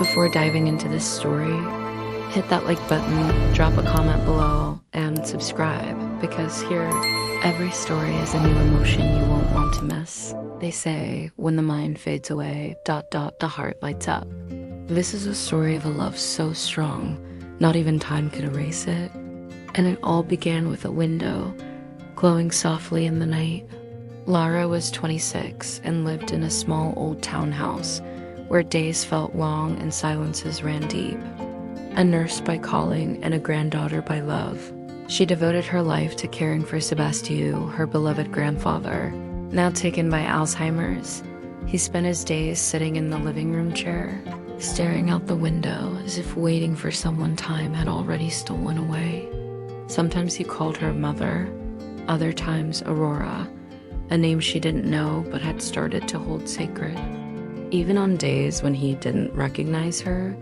Before diving into this story, hit that like button, drop a comment below, and subscribe, because here, every story is a new emotion you won't want to miss. They say, when the mind fades away, ... the heart lights up. This is a story of a love so strong, not even time could erase it. And it all began with a window, glowing softly in the night. Lara was 26 and lived in a small old townhouse where days felt long and silences ran deep. A nurse by calling and a granddaughter by love, she devoted her life to caring for Sebastian, her beloved grandfather. Now taken by Alzheimer's, he spent his days sitting in the living room chair, staring out the window as if waiting for someone time had already stolen away. Sometimes he called her mother, other times Aurora, a name she didn't know but had started to hold sacred. Even on days when he didn't recognize her,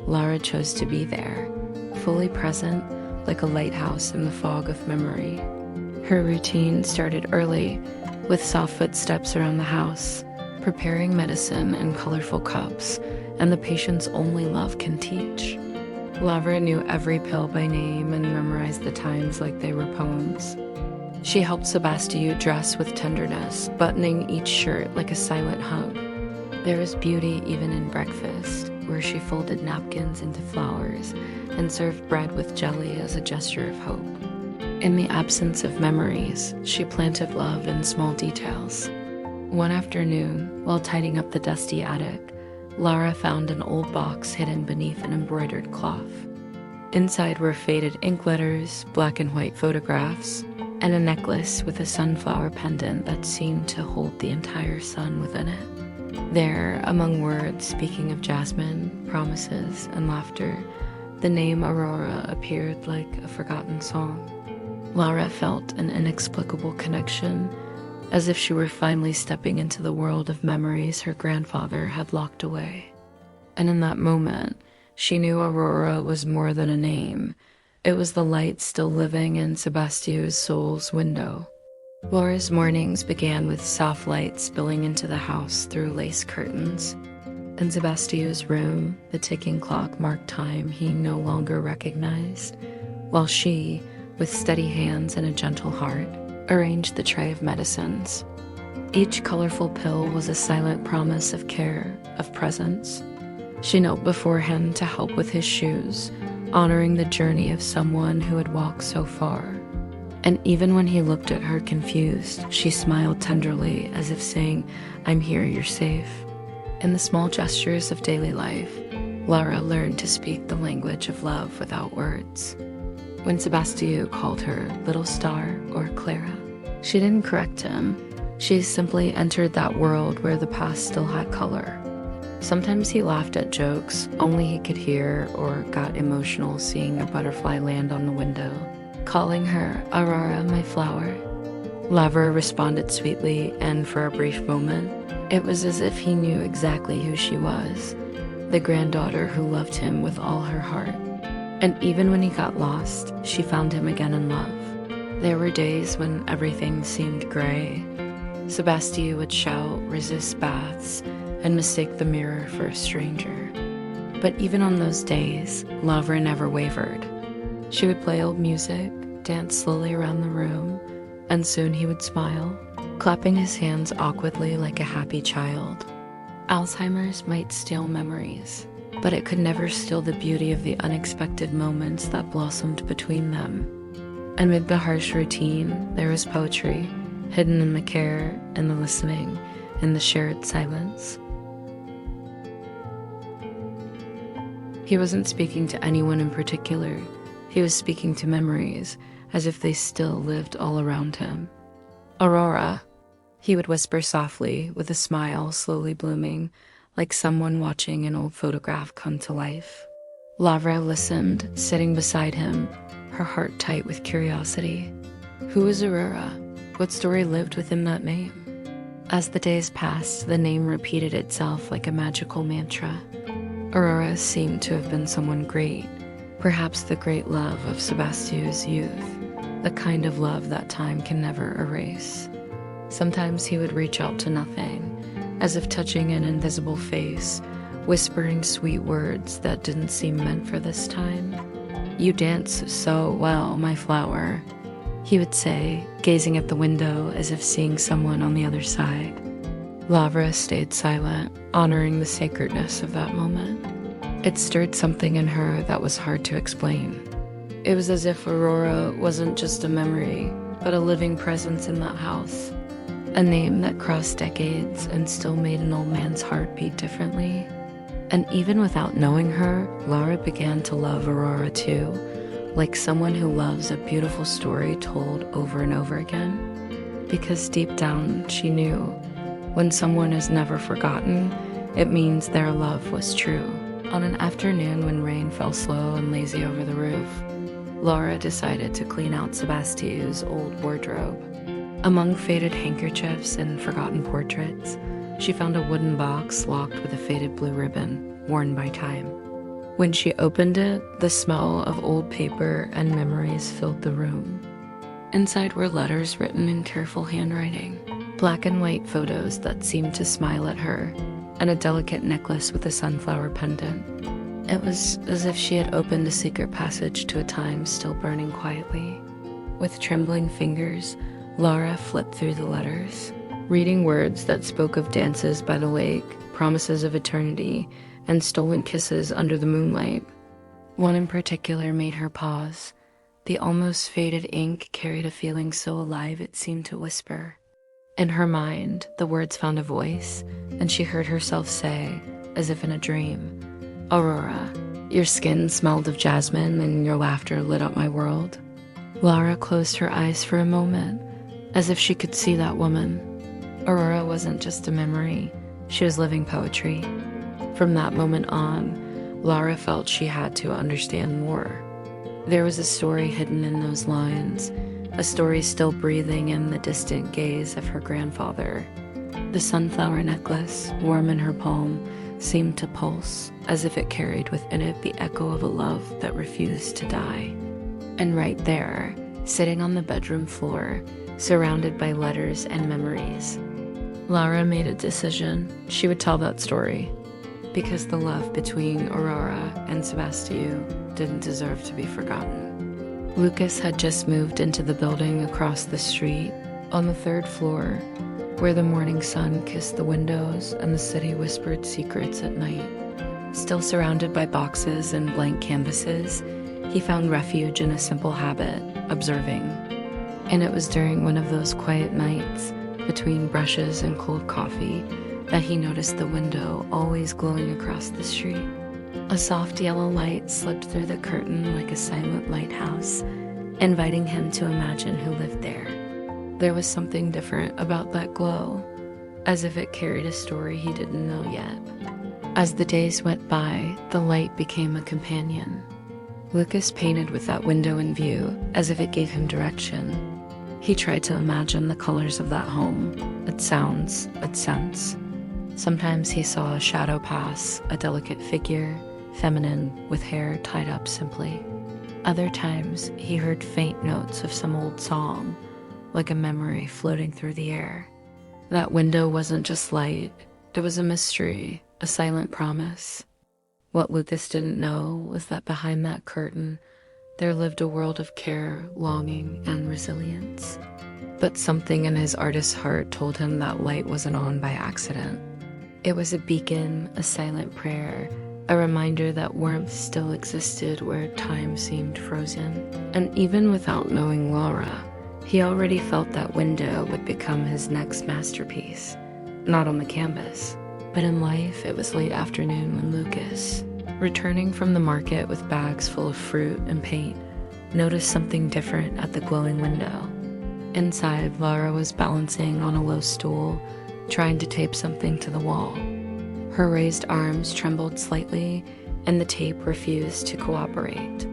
Lara chose to be there, fully present, like a lighthouse in the fog of memory. Her routine started early, with soft footsteps around the house, preparing medicine in colorful cups, and the patience only love can teach. Lara knew every pill by name and memorized the times like they were poems. She helped Sebastian dress with tenderness, buttoning each shirt like a silent hug. There was beauty even in breakfast, where she folded napkins into flowers and served bread with jelly as a gesture of hope. In the absence of memories, she planted love in small details. One afternoon, while tidying up the dusty attic, Lara found an old box hidden beneath an embroidered cloth. Inside were faded ink letters, black and white photographs, and a necklace with a sunflower pendant that seemed to hold the entire sun within it. There, among words speaking of jasmine, promises, and laughter, the name Aurora appeared like a forgotten song. Lara felt an inexplicable connection, as if she were finally stepping into the world of memories her grandfather had locked away. And in that moment, she knew Aurora was more than a name. It was the light still living in Sebastian's soul's window. Laura's mornings began with soft light spilling into the house through lace curtains. In Sebastian's room, the ticking clock marked time he no longer recognized, while she, with steady hands and a gentle heart, arranged the tray of medicines. Each colorful pill was a silent promise of care, of presence. She knelt before him to help with his shoes, honoring the journey of someone who had walked so far. And even when he looked at her confused, she smiled tenderly, as if saying, "I'm here, you're safe." In the small gestures of daily life, Lara learned to speak the language of love without words. When Sebastian called her Little Star or Clara, she didn't correct him. She simply entered that world where the past still had color. Sometimes he laughed at jokes only he could hear, or got emotional seeing a butterfly land on the window, calling her Aurora, my flower. Lara responded sweetly, and for a brief moment, it was as if he knew exactly who she was, the granddaughter who loved him with all her heart. And even when he got lost, she found him again in love. There were days when everything seemed gray. Sebastian would shout, resist baths, and mistake the mirror for a stranger. But even on those days, Lara never wavered. She would play old music, dance slowly around the room, and soon he would smile, clapping his hands awkwardly like a happy child. Alzheimer's might steal memories, but it could never steal the beauty of the unexpected moments that blossomed between them. Amid the harsh routine, there was poetry, hidden in the care, in the listening, in the shared silence. He wasn't speaking to anyone in particular. He was speaking to memories, as if they still lived all around him. Aurora, he would whisper softly, with a smile slowly blooming, like someone watching an old photograph come to life. Lara listened, sitting beside him, her heart tight with curiosity. Who was Aurora? What story lived within that name? As the days passed, the name repeated itself like a magical mantra. Aurora seemed to have been someone great, perhaps the great love of Sebastian's youth, the kind of love that time can never erase. Sometimes he would reach out to nothing, as if touching an invisible face, whispering sweet words that didn't seem meant for this time. "You dance so well, my flower," he would say, gazing at the window as if seeing someone on the other side. Lavra stayed silent, honoring the sacredness of that moment. It stirred something in her that was hard to explain. It was as if Aurora wasn't just a memory, but a living presence in that house. A name that crossed decades and still made an old man's heart beat differently. And even without knowing her, Lara began to love Aurora too, like someone who loves a beautiful story told over and over again. Because deep down, she knew, when someone is never forgotten, it means their love was true. On an afternoon when rain fell slow and lazy over the roof, Laura decided to clean out Sebastiau's old wardrobe. Among faded handkerchiefs and forgotten portraits, she found a wooden box locked with a faded blue ribbon, worn by time. When she opened it, the smell of old paper and memories filled the room. Inside were letters written in careful handwriting, black and white photos that seemed to smile at her, and a delicate necklace with a sunflower pendant. It was as if she had opened a secret passage to a time still burning quietly. With trembling fingers, Lara flipped through the letters, reading words that spoke of dances by the lake, promises of eternity, and stolen kisses under the moonlight. One in particular made her pause. The almost faded ink carried a feeling so alive it seemed to whisper. In her mind, the words found a voice, and she heard herself say, as if in a dream, "Aurora, your skin smelled of jasmine and your laughter lit up my world." Lara closed her eyes for a moment, as if she could see that woman. Aurora wasn't just a memory, she was living poetry. From that moment on, Lara felt she had to understand more. There was a story hidden in those lines, a story still breathing in the distant gaze of her grandfather. The sunflower necklace, warm in her palm, seemed to pulse, as if it carried within it the echo of a love that refused to die. And right there, sitting on the bedroom floor, surrounded by letters and memories, Lara made a decision. She would tell that story, because the love between Aurora and Sebastiau didn't deserve to be forgotten. Lucas had just moved into the building across the street, on the third floor, where the morning sun kissed the windows and the city whispered secrets at night. Still surrounded by boxes and blank canvases, he found refuge in a simple habit, observing. And it was during one of those quiet nights, between brushes and cold coffee, that he noticed the window always glowing across the street. A soft yellow light slipped through the curtain like a silent lighthouse, inviting him to imagine who lived there. There was something different about that glow, as if it carried a story he didn't know yet. As the days went by, the light became a companion. Lucas painted with that window in view, as if it gave him direction. He tried to imagine the colors of that home, its sounds, its scents. Sometimes he saw a shadow pass, a delicate figure, feminine, with hair tied up simply. Other times, he heard faint notes of some old song, like a memory floating through the air. That window wasn't just light, it was a mystery, a silent promise. What Lucas didn't know was that behind that curtain, there lived a world of care, longing, and resilience. But something in his artist's heart told him that light wasn't on by accident. It was a beacon, a silent prayer, a reminder that warmth still existed where time seemed frozen. And even without knowing Laura, he already felt that window would become his next masterpiece. Not on the canvas, but in life. It was late afternoon when Lucas, returning from the market with bags full of fruit and paint, noticed something different at the glowing window. Inside, Laura was balancing on a low stool, trying to tape something to the wall. Her raised arms trembled slightly, and the tape refused to cooperate.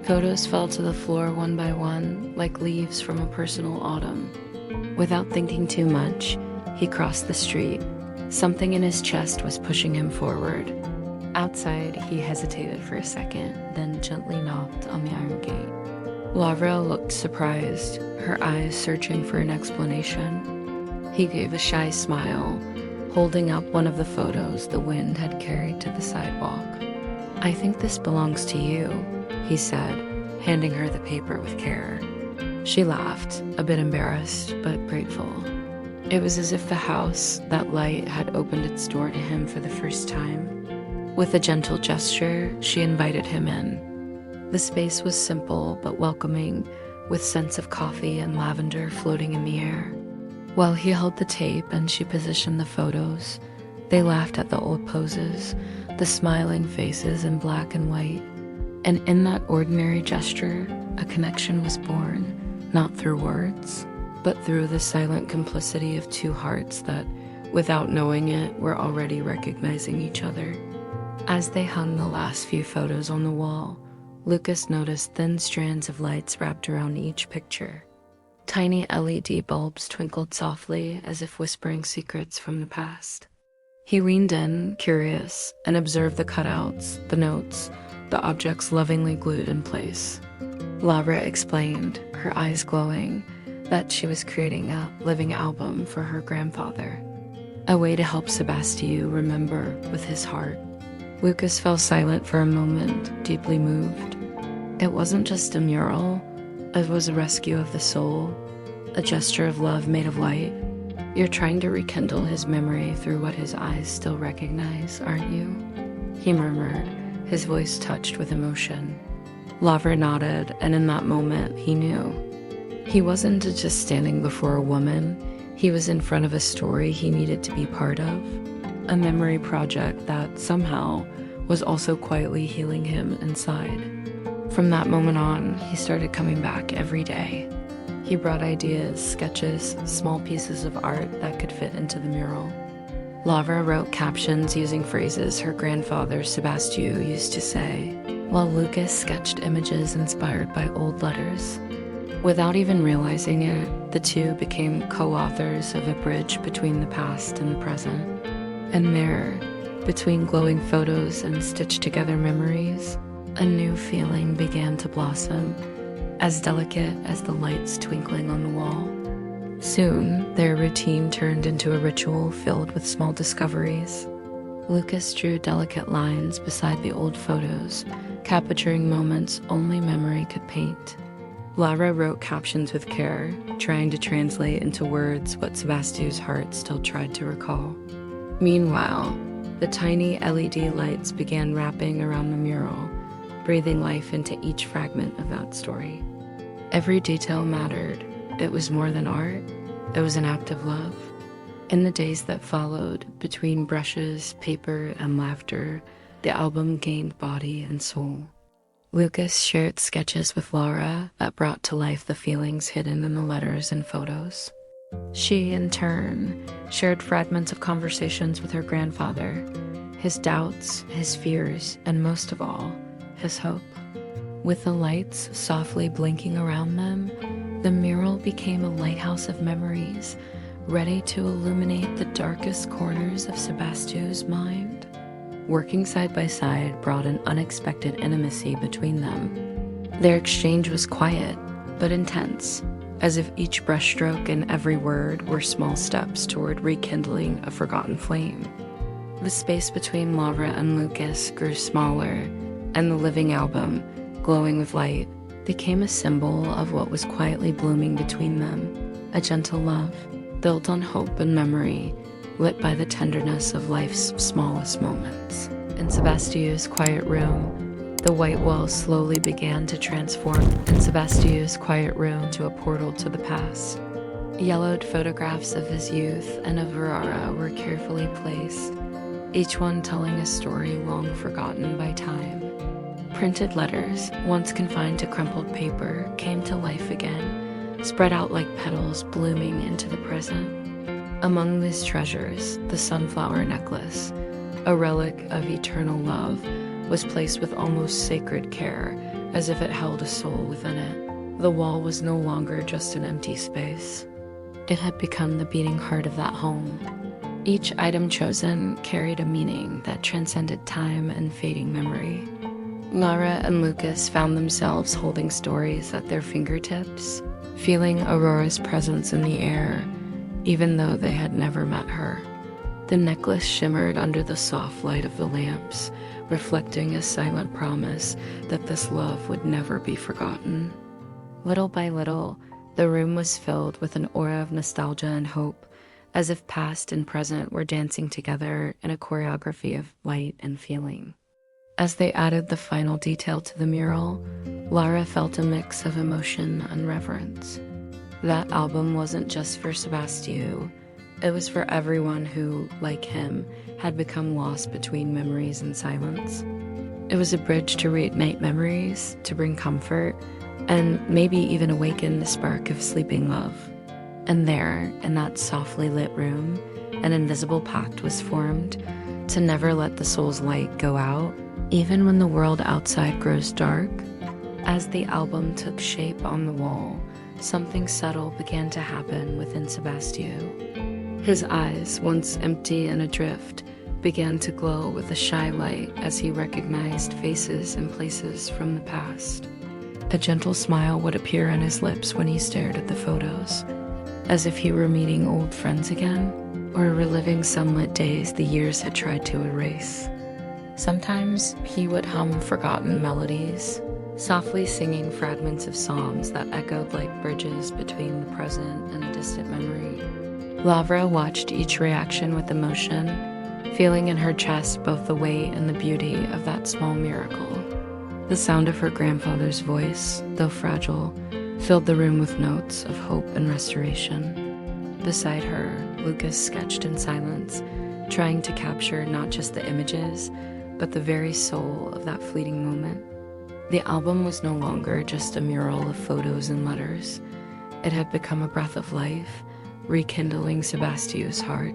Photos fell to the floor one by one, like leaves from a personal autumn. Without thinking too much, he crossed the street. Something in his chest was pushing him forward. Outside, he hesitated for a second, then gently knocked on the iron gate. Lavra looked surprised, her eyes searching for an explanation. He gave a shy smile, holding up one of the photos the wind had carried to the sidewalk. "I think this belongs to you," he said, handing her the paper with care. She laughed, a bit embarrassed, but grateful. It was as if the house, that light, had opened its door to him for the first time. With a gentle gesture, she invited him in. The space was simple but welcoming, with scents of coffee and lavender floating in the air. While he held the tape and she positioned the photos, they laughed at the old poses, the smiling faces in black and white. And in that ordinary gesture, a connection was born, not through words, but through the silent complicity of two hearts that, without knowing it, were already recognizing each other. As they hung the last few photos on the wall, Lucas noticed thin strands of lights wrapped around each picture. Tiny LED bulbs twinkled softly, as if whispering secrets from the past. He leaned in, curious, and observed the cutouts, the notes, the objects lovingly glued in place. Laura explained, her eyes glowing, that she was creating a living album for her grandfather, a way to help Sebastien remember with his heart. Lucas fell silent for a moment, deeply moved. It wasn't just a mural, it was a rescue of the soul, a gesture of love made of light. "You're trying to rekindle his memory through what his eyes still recognize, aren't you?" he murmured, his voice touched with emotion. Laura nodded, and in that moment, he knew. He wasn't just standing before a woman, he was in front of a story he needed to be part of, a memory project that, somehow, was also quietly healing him inside. From that moment on, he started coming back every day. He brought ideas, sketches, small pieces of art that could fit into the mural. Laura wrote captions using phrases her grandfather Sebastien used to say, while Lucas sketched images inspired by old letters. Without even realizing it, the two became co-authors of a bridge between the past and the present. And there, between glowing photos and stitched-together memories, a new feeling began to blossom, as delicate as the lights twinkling on the wall. Soon, their routine turned into a ritual filled with small discoveries. Lucas drew delicate lines beside the old photos, capturing moments only memory could paint. Laura wrote captions with care, trying to translate into words what Sebastien's heart still tried to recall. Meanwhile, the tiny LED lights began wrapping around the mural, breathing life into each fragment of that story. Every detail mattered. It was more than art. It was an act of love. In the days that followed, between brushes, paper, and laughter, the album gained body and soul. Lucas shared sketches with Laura that brought to life the feelings hidden in the letters and photos. She, in turn, shared fragments of conversations with her grandfather, his doubts, his fears, and most of all, his hope. With the lights softly blinking around them, the mural became a lighthouse of memories, ready to illuminate the darkest corners of Sebastien's mind. Working side by side brought an unexpected intimacy between them. Their exchange was quiet, but intense, as if each brushstroke and every word were small steps toward rekindling a forgotten flame. The space between Laura and Lucas grew smaller, and the living album, glowing with light, became a symbol of what was quietly blooming between them, a gentle love, built on hope and memory, lit by the tenderness of life's smallest moments. In Sebastien's quiet room, the white walls slowly began to transform to a portal to the past. Yellowed photographs of his youth and of Aurora were carefully placed, each one telling a story long forgotten by time. Printed letters, once confined to crumpled paper, came to life again, spread out like petals blooming into the present. Among these treasures, the sunflower necklace, a relic of eternal love, was placed with almost sacred care, as if it held a soul within it. The wall was no longer just an empty space. It had become the beating heart of that home. Each item chosen carried a meaning that transcended time and fading memory. Laura and Lucas found themselves holding stories at their fingertips, feeling Aurora's presence in the air, even though they had never met her. The necklace shimmered under the soft light of the lamps, reflecting a silent promise that this love would never be forgotten. Little by little, the room was filled with an aura of nostalgia and hope, as if past and present were dancing together in a choreography of light and feeling. As they added the final detail to the mural, Lara felt a mix of emotion and reverence. That album wasn't just for Sebastien, it was for everyone who, like him, had become lost between memories and silence. It was a bridge to reignite memories, to bring comfort, and maybe even awaken the spark of sleeping love. And there, in that softly lit room, an invisible pact was formed to never let the soul's light go out, even when the world outside grows dark. As the album took shape on the wall, something subtle began to happen within Sebastien. His eyes, once empty and adrift, began to glow with a shy light as he recognized faces and places from the past. A gentle smile would appear on his lips when he stared at the photos, as if he were meeting old friends again, or reliving sunlit days the years had tried to erase. Sometimes he would hum forgotten melodies, softly singing fragments of songs that echoed like bridges between the present and a distant memory. Lavra watched each reaction with emotion, feeling in her chest both the weight and the beauty of that small miracle. The sound of her grandfather's voice, though fragile, filled the room with notes of hope and restoration. Beside her, Lucas sketched in silence, trying to capture not just the images, but the very soul of that fleeting moment. The album was no longer just a mural of photos and letters. It had become a breath of life, rekindling Sebastien's heart.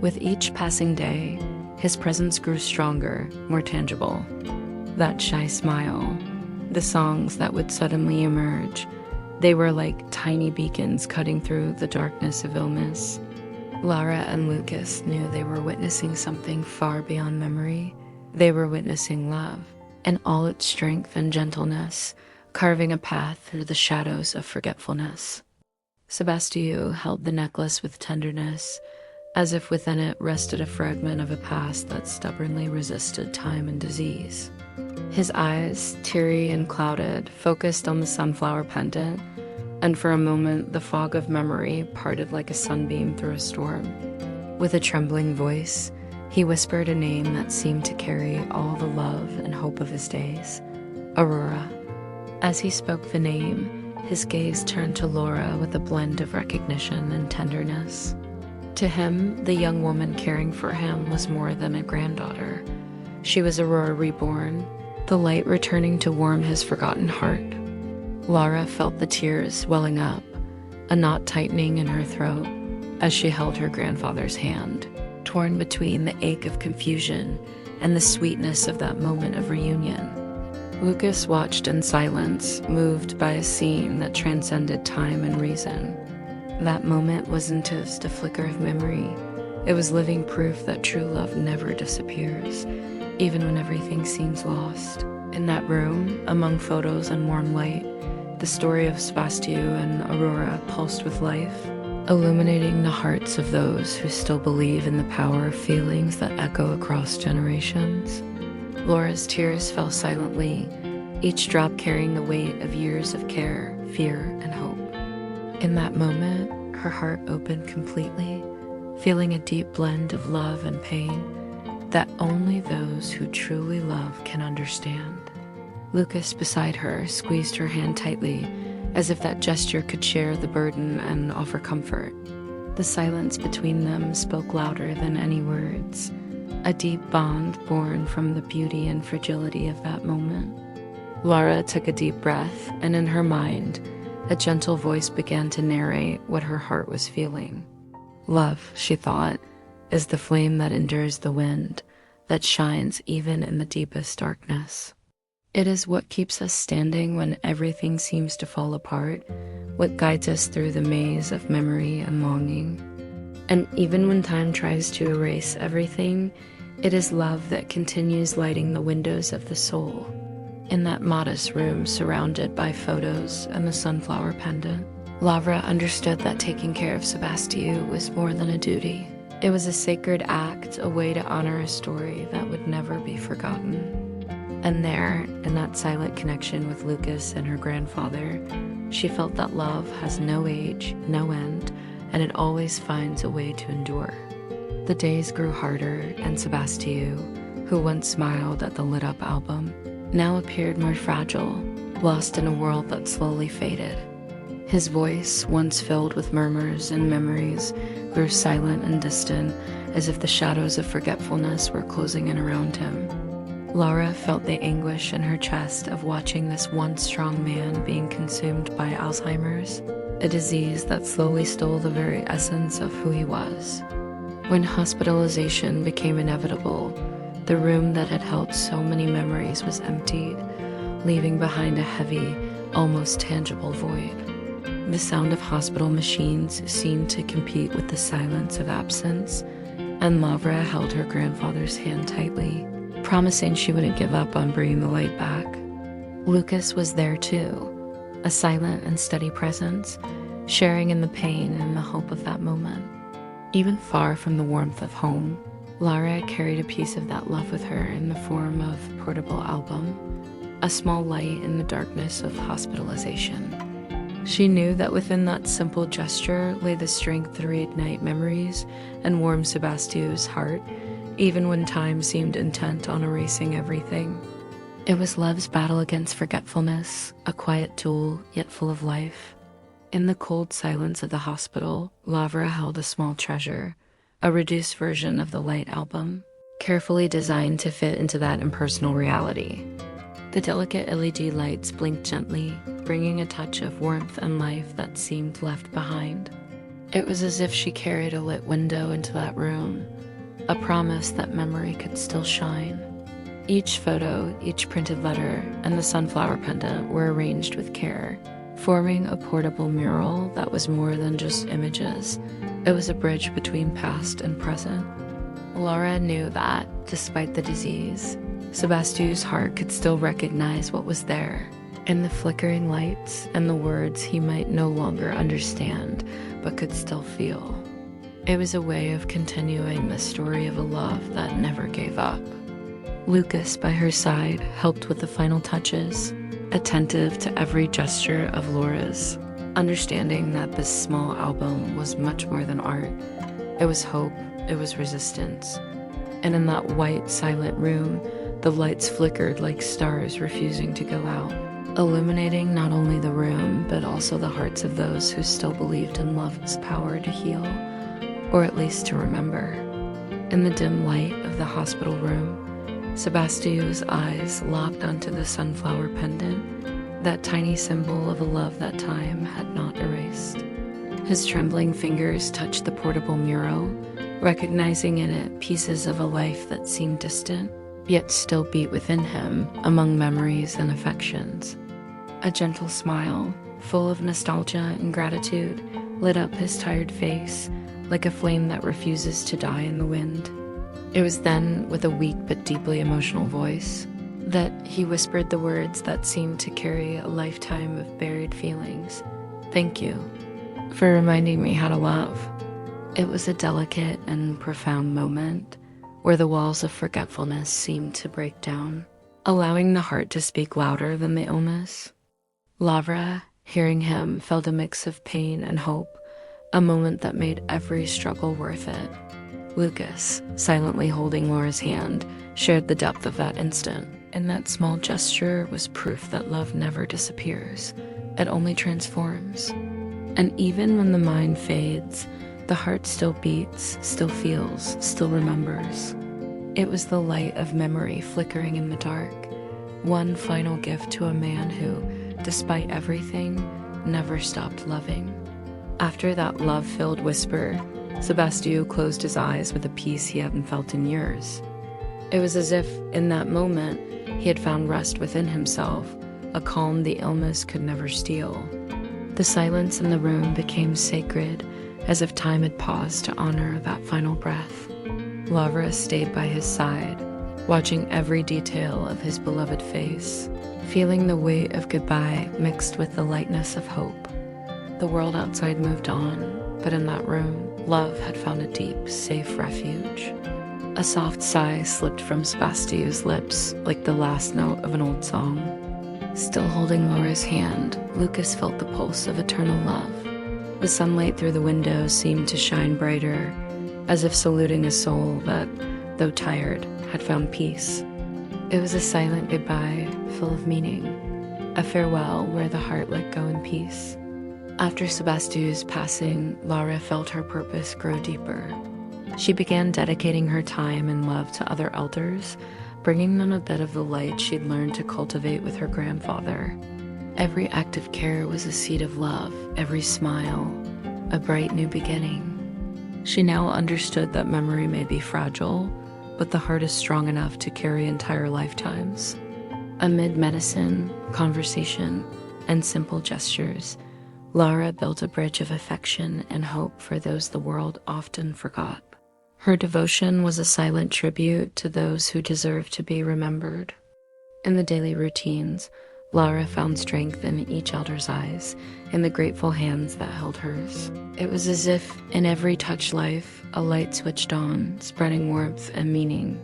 With each passing day, his presence grew stronger, more tangible. That shy smile, the songs that would suddenly emerge, they were like tiny beacons cutting through the darkness of illness. Lara and Lucas knew they were witnessing something far beyond memory. They were witnessing love, in all its strength and gentleness, carving a path through the shadows of forgetfulness. Sebastien held the necklace with tenderness, as if within it rested a fragment of a past that stubbornly resisted time and disease. His eyes, teary and clouded, focused on the sunflower pendant, and for a moment the fog of memory parted like a sunbeam through a storm. With a trembling voice, he whispered a name that seemed to carry all the love and hope of his days: Aurora. As he spoke the name, his gaze turned to Laura with a blend of recognition and tenderness. To him, the young woman caring for him was more than a granddaughter. She was Aurora reborn, the light returning to warm his forgotten heart. Lara felt the tears welling up, a knot tightening in her throat as she held her grandfather's hand, torn between the ache of confusion and the sweetness of that moment of reunion. Lucas watched in silence, moved by a scene that transcended time and reason. That moment wasn't just a flicker of memory. It was living proof that true love never disappears, even when everything seems lost. In that room, among photos and warm light, the story of Sebastien and Aurora pulsed with life, illuminating the hearts of those who still believe in the power of feelings that echo across generations. Laura's tears fell silently, each drop carrying the weight of years of care, fear, and hope. In that moment, her heart opened completely, feeling a deep blend of love and pain that only those who truly love can understand. Lucas, beside her, squeezed her hand tightly, as if that gesture could share the burden and offer comfort. The silence between them spoke louder than any words, a deep bond born from the beauty and fragility of that moment. Lara took a deep breath, and in her mind, a gentle voice began to narrate what her heart was feeling. Love, she thought, is the flame that endures the wind, that shines even in the deepest darkness. It is what keeps us standing when everything seems to fall apart, what guides us through the maze of memory and longing. And even when time tries to erase everything, it is love that continues lighting the windows of the soul. In that modest room surrounded by photos and the sunflower pendant, Lavra understood that taking care of Sebastien was more than a duty. It was a sacred act, a way to honor a story that would never be forgotten. And there, in that silent connection with Lucas and her grandfather, she felt that love has no age, no end, and it always finds a way to endure. The days grew harder, and Sebastio, who once smiled at the lit-up album, now appeared more fragile, lost in a world that slowly faded. His voice, once filled with murmurs and memories, grew silent and distant, as if the shadows of forgetfulness were closing in around him. Laura felt the anguish in her chest of watching this once strong man being consumed by Alzheimer's, a disease that slowly stole the very essence of who he was. When hospitalization became inevitable, the room that had held so many memories was emptied, leaving behind a heavy, almost tangible void. The sound of hospital machines seemed to compete with the silence of absence, and Laura held her grandfather's hand tightly, promising she wouldn't give up on bringing the light back. Lucas was there too, a silent and steady presence, sharing in the pain and the hope of that moment. Even far from the warmth of home, Lara carried a piece of that love with her in the form of a portable album, a small light in the darkness of hospitalization. She knew that within that simple gesture lay the strength to reignite memories and warm Sebastio's heart, even when time seemed intent on erasing everything. It was love's battle against forgetfulness, a quiet tool, yet full of life. In the cold silence of the hospital, Lavra held a small treasure, a reduced version of the light album, carefully designed to fit into that impersonal reality. The delicate LED lights blinked gently, bringing a touch of warmth and life that seemed left behind. It was as if she carried a lit window into that room, a promise that memory could still shine. Each photo, each printed letter, and the sunflower pendant were arranged with care, forming a portable mural that was more than just images. It was a bridge between past and present. Laura knew that, despite the disease, Sebastio's heart could still recognize what was there, in the flickering lights and the words he might no longer understand, but could still feel. It was a way of continuing the story of a love that never gave up. Lucas, by her side, helped with the final touches, attentive to every gesture of Laura's, understanding that this small album was much more than art. It was hope, it was resistance. And in that white, silent room, the lights flickered like stars refusing to go out, illuminating not only the room, but also the hearts of those who still believed in love's power to heal, or at least to remember. In the dim light of the hospital room, Sebastio's eyes locked onto the sunflower pendant, that tiny symbol of a love that time had not erased. His trembling fingers touched the portable mural, recognizing in it pieces of a life that seemed distant, yet still beat within him among memories and affections. A gentle smile, full of nostalgia and gratitude, lit up his tired face like a flame that refuses to die in the wind. It was then, with a weak but deeply emotional voice, that he whispered the words that seemed to carry a lifetime of buried feelings. "Thank you for reminding me how to love." It was a delicate and profound moment where the walls of forgetfulness seemed to break down, allowing the heart to speak louder than the illness. Lavra, hearing him, felt a mix of pain and hope, a moment that made every struggle worth it. Lucas, silently holding Laura's hand, shared the depth of that instant, and that small gesture was proof that love never disappears. It only transforms. And even when the mind fades, the heart still beats, still feels, still remembers. It was the light of memory flickering in the dark, one final gift to a man who, despite everything, never stopped loving. After that love-filled whisper, Sebastio closed his eyes with a peace he hadn't felt in years. It was as if, in that moment, he had found rest within himself, a calm the illness could never steal. The silence in the room became sacred, as if time had paused to honor that final breath. Lavra stayed by his side, watching every detail of his beloved face, feeling the weight of goodbye mixed with the lightness of hope. The world outside moved on, but in that room, love had found a deep, safe refuge. A soft sigh slipped from Sebastian's lips like the last note of an old song. Still holding Laura's hand, Lucas felt the pulse of eternal love. The sunlight through the window seemed to shine brighter, as if saluting a soul that, though tired, had found peace. It was a silent goodbye, full of meaning, a farewell where the heart let go in peace. After Sebastian's passing, Laura felt her purpose grow deeper. She began dedicating her time and love to other elders, bringing them a bit of the light she'd learned to cultivate with her grandfather. Every act of care was a seed of love, every smile, a bright new beginning. She now understood that memory may be fragile, but the heart is strong enough to carry entire lifetimes. Amid medicine, conversation, and simple gestures, Laura built a bridge of affection and hope for those the world often forgot. Her devotion was a silent tribute to those who deserve to be remembered. In the daily routines, Laura found strength in each elder's eyes, in the grateful hands that held hers. It was as if, in every touched life, a light switched on, spreading warmth and meaning.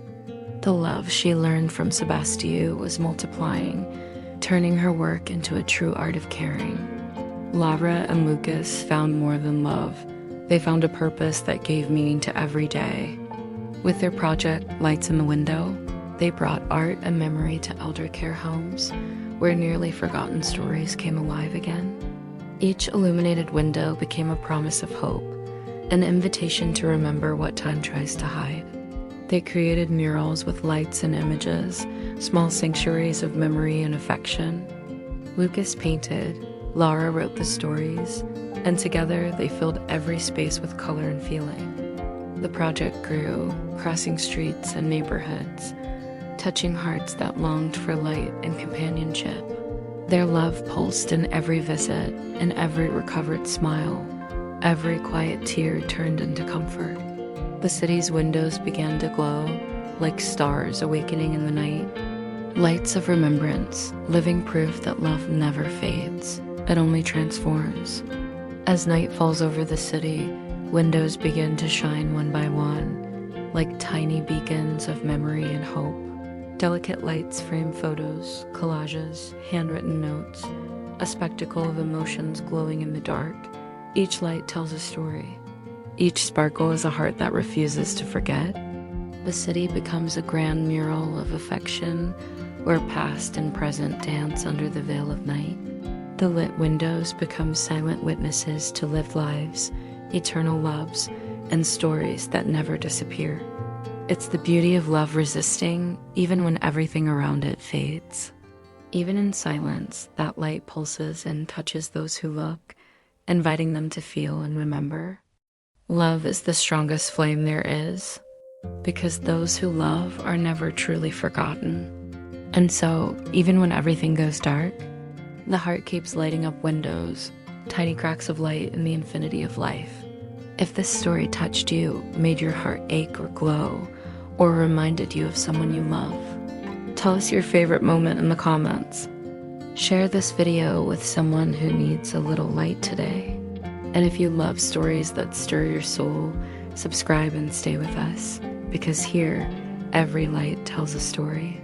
The love she learned from Sebastian was multiplying, turning her work into a true art of caring. Laura and Lucas found more than love. They found a purpose that gave meaning to every day. With their project, Lights in the Window, they brought art and memory to elder care homes, where nearly forgotten stories came alive again. Each illuminated window became a promise of hope, an invitation to remember what time tries to hide. They created murals with lights and images, small sanctuaries of memory and affection. Lucas painted, Laura wrote the stories, and together they filled every space with color and feeling. The project grew, crossing streets and neighborhoods, touching hearts that longed for light and companionship. Their love pulsed in every visit, in every recovered smile. Every quiet tear turned into comfort. The city's windows began to glow, like stars awakening in the night. Lights of remembrance, living proof that love never fades, it only transforms. As night falls over the city, windows begin to shine one by one, like tiny beacons of memory and hope. Delicate lights frame photos, collages, handwritten notes, a spectacle of emotions glowing in the dark. Each light tells a story. Each sparkle is a heart that refuses to forget. The city becomes a grand mural of affection, where past and present dance under the veil of night. The lit windows become silent witnesses to lived lives, eternal loves, and stories that never disappear. It's the beauty of love resisting, even when everything around it fades. Even in silence, that light pulses and touches those who look, inviting them to feel and remember. Love is the strongest flame there is, because those who love are never truly forgotten. And so, even when everything goes dark, the heart keeps lighting up windows, tiny cracks of light in the infinity of life. If this story touched you, made your heart ache or glow, or reminded you of someone you love, tell us your favorite moment in the comments. Share this video with someone who needs a little light today. And if you love stories that stir your soul, subscribe and stay with us, because here, every light tells a story.